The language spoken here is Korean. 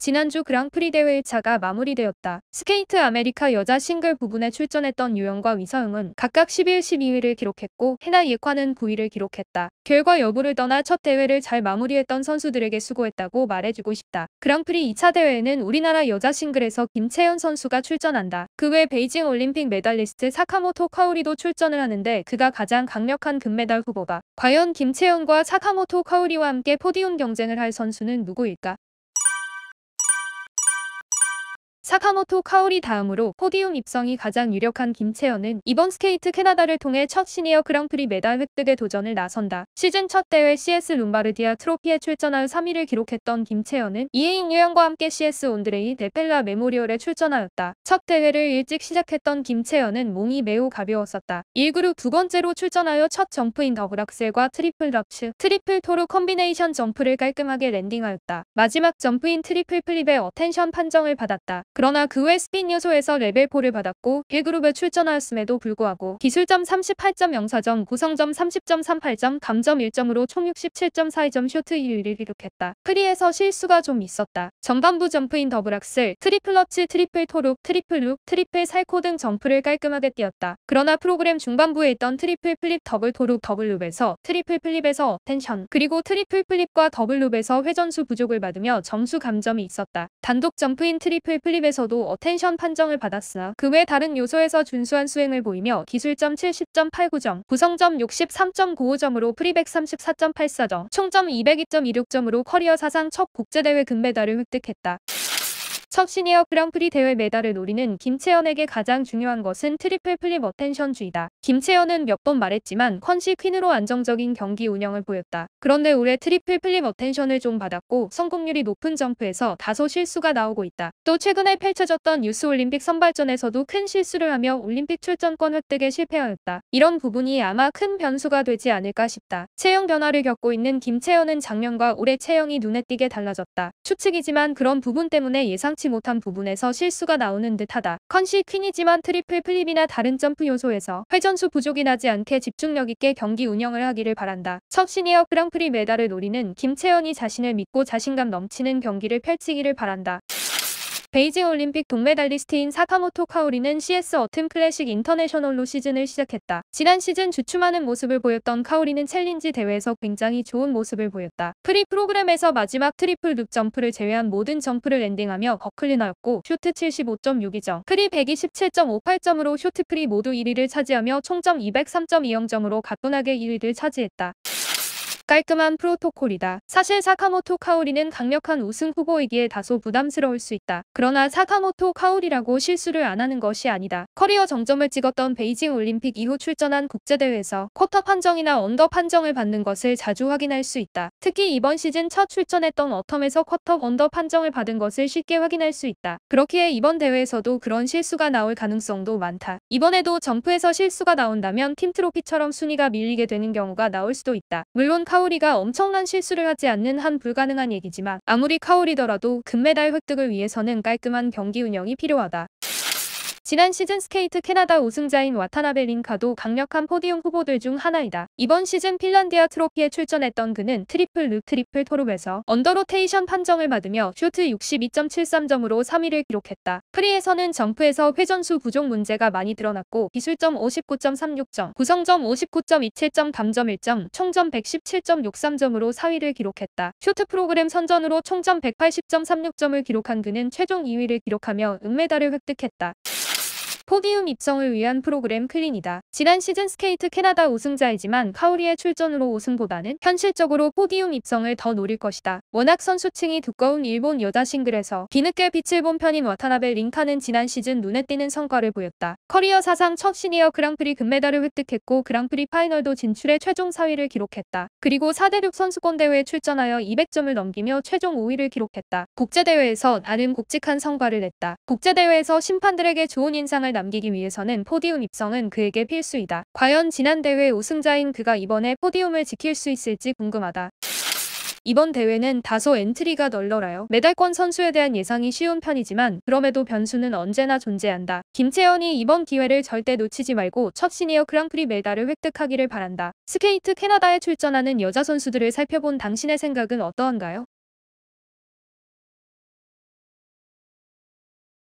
지난주 그랑프리 대회 1차가 마무리되었다. 스케이트 아메리카 여자 싱글 부분에 출전했던 유영과 위서영은 각각 11, 12위를 기록했고 해나 예화는 9위를 기록했다. 결과 여부를 떠나 첫 대회를 잘 마무리했던 선수들에게 수고했다고 말해주고 싶다. 그랑프리 2차 대회에는 우리나라 여자 싱글에서 김채연 선수가 출전한다. 그 외 베이징 올림픽 메달리스트 사카모토 카오리도 출전을 하는데 그가 가장 강력한 금메달 후보다. 과연 김채연과 사카모토 카오리와 함께 포디움 경쟁을 할 선수는 누구일까? 사카모토 카오리 다음으로 포디움 입성이 가장 유력한 김채연은 이번 스케이트 캐나다를 통해 첫 시니어 그랑프리 메달 획득에 도전을 나선다. 시즌 첫 대회 CS 룸바르디아 트로피에 출전하여 3위를 기록했던 김채연은 이혜인 유영과 함께 CS 온드레이 데펠라 메모리얼에 출전하였다. 첫 대회를 일찍 시작했던 김채연은 몸이 매우 가벼웠었다. 1그룹 두 번째로 출전하여 첫 점프인 더블 악셀과 트리플 랍츠, 트리플 토르 콤비네이션 점프를 깔끔하게 랜딩하였다. 마지막 점프인 트리플 플립의 어텐션 판정을 받았다. 그러나 그 외 스핀 요소에서 레벨 4를 받았고 1그룹에 출전하였음에도 불구하고 기술점 38.04점, 구성점 30.38점, 감점 1점으로 총 67.42점 쇼트 1위를 기록했다. 프리에서 실수가 좀 있었다. 전반부 점프인 더블 악셀, 트리플 러치, 트리플 토룩, 트리플 룩, 트리플 살코 등 점프를 깔끔하게 뛰었다. 그러나 프로그램 중반부에 있던 트리플 플립, 더블 토룩, 더블 룹에서 트리플 플립에서 어텐션, 그리고 트리플 플립과 더블 룹에서 회전수 부족을 받으며 점수 감점이 있었다. 단독 점프인 트리플 플립에서도 어텐션 판정을 받았으나 그 외 다른 요소에서 준수한 수행을 보이며 기술점 70.89점, 구성점 63.95점으로 프리백 34.84점, 총점 202.26점으로 커리어 사상 첫 국제대회 금메달을 획득했다. 첫 시니어 그랑프리 대회 메달을 노리는 김채연에게 가장 중요한 것은 트리플 플립 어텐션주의다. 김채연은 몇 번 말했지만 컨시 퀸으로 안정적인 경기 운영을 보였다. 그런데 올해 트리플 플립 어텐션을 좀 받았고 성공률이 높은 점프에서 다소 실수가 나오고 있다. 또 최근에 펼쳐졌던 유스올림픽 선발전에서도 큰 실수를 하며 올림픽 출전권 획득에 실패하였다. 이런 부분이 아마 큰 변수가 되지 않을까 싶다. 체형 변화를 겪고 있는 김채연은 작년과 올해 체형이 눈에 띄게 달라졌다. 추측이지만 그런 부분 때문에 예상치 못한 부분에서 실수가 나오는 듯하다. 컨시 퀸이지만 트리플 플립이나 다른 점프 요소에서 회전수 부족이 나지 않게 집중력 있게 경기 운영을 하기를 바란다. 첫 시니어 그랑프리 메달을 노리는 김채연이 자신을 믿고 자신감 넘치는 경기를 펼치기를 바란다. 베이징 올림픽 동메달리스트인 사카모토 카오리는 CS 어텀 클래식 인터내셔널로 시즌을 시작했다. 지난 시즌 주춤하는 모습을 보였던 카오리는 챌린지 대회에서 굉장히 좋은 모습을 보였다. 프리 프로그램에서 마지막 트리플 룹 점프를 제외한 모든 점프를 랜딩하며 거클린하였고 쇼트 75.62점, 프리 127.58점으로 쇼트 프리 모두 1위를 차지하며 총점 203.20점으로 가뿐하게 1위를 차지했다. 깔끔한 프로토콜이다. 사실 사카모토 카오리는 강력한 우승 후보이기에 다소 부담스러울 수 있다. 그러나 사카모토 카오리라고 실수를 안 하는 것이 아니다. 커리어 정점을 찍었던 베이징 올림픽 이후 출전한 국제대회에서 쿼터 판정이나 언더 판정을 받는 것을 자주 확인할 수 있다. 특히 이번 시즌 첫 출전했던 어텀에서 쿼터 언더 판정을 받은 것을 쉽게 확인할 수 있다. 그렇기에 이번 대회에서도 그런 실수가 나올 가능성도 많다. 이번에도 점프에서 실수가 나온다면 팀 트로피처럼 순위가 밀리게 되는 경우가 나올 수도 있다. 물론 카오리가 엄청난 실수를 하지 않는 한 불가능한 얘기지만 아무리 카오리더라도 금메달 획득을 위해서는 깔끔한 경기 운영이 필요하다. 지난 시즌 스케이트 캐나다 우승자인 와타나베 린카도 강력한 포디움 후보들 중 하나이다. 이번 시즌 핀란디아 트로피에 출전했던 그는 트리플 룩 트리플 토룹에서 언더로테이션 판정을 받으며 쇼트 62.73점으로 3위를 기록했다. 프리에서는 점프에서 회전수 부족 문제가 많이 드러났고 기술점 59.36점, 구성점 59.27점, 감점 1점, 총점 117.63점으로 4위를 기록했다. 쇼트 프로그램 선전으로 총점 180.36점을 기록한 그는 최종 2위를 기록하며 은메달을 획득했다. 포디움 입성을 위한 프로그램 클린이다. 지난 시즌 스케이트 캐나다 우승자이지만 카오리의 출전으로 우승보다는 현실적으로 포디움 입성을 더 노릴 것이다. 워낙 선수층이 두꺼운 일본 여자 싱글에서 뒤늦게 빛을 본 편인 와타나베 린카는 지난 시즌 눈에 띄는 성과를 보였다. 커리어 사상 첫 시니어 그랑프리 금메달을 획득했고 그랑프리 파이널도 진출해 최종 4위를 기록했다. 그리고 4대륙 선수권 대회에 출전하여 200점을 넘기며 최종 5위를 기록했다. 국제대회에서 나름 굵직한 성과를 냈다. 국제대회에서 심판들에게 좋은 인상을 남기기 위해서는 포디움 입성은 그에게 필수이다. 과연 지난 대회 우승자인 그가 이번에 포디움을 지킬 수 있을지 궁금하다. 이번 대회는 다소 엔트리가 널널하여 메달권 선수에 대한 예상이 쉬운 편이지만 그럼에도 변수는 언제나 존재한다. 김채연이 이번 기회를 절대 놓치지 말고 첫 시니어 그랑프리 메달을 획득하기를 바란다. 스케이트 캐나다에 출전하는 여자 선수들을 살펴본 당신의 생각은 어떠한가요?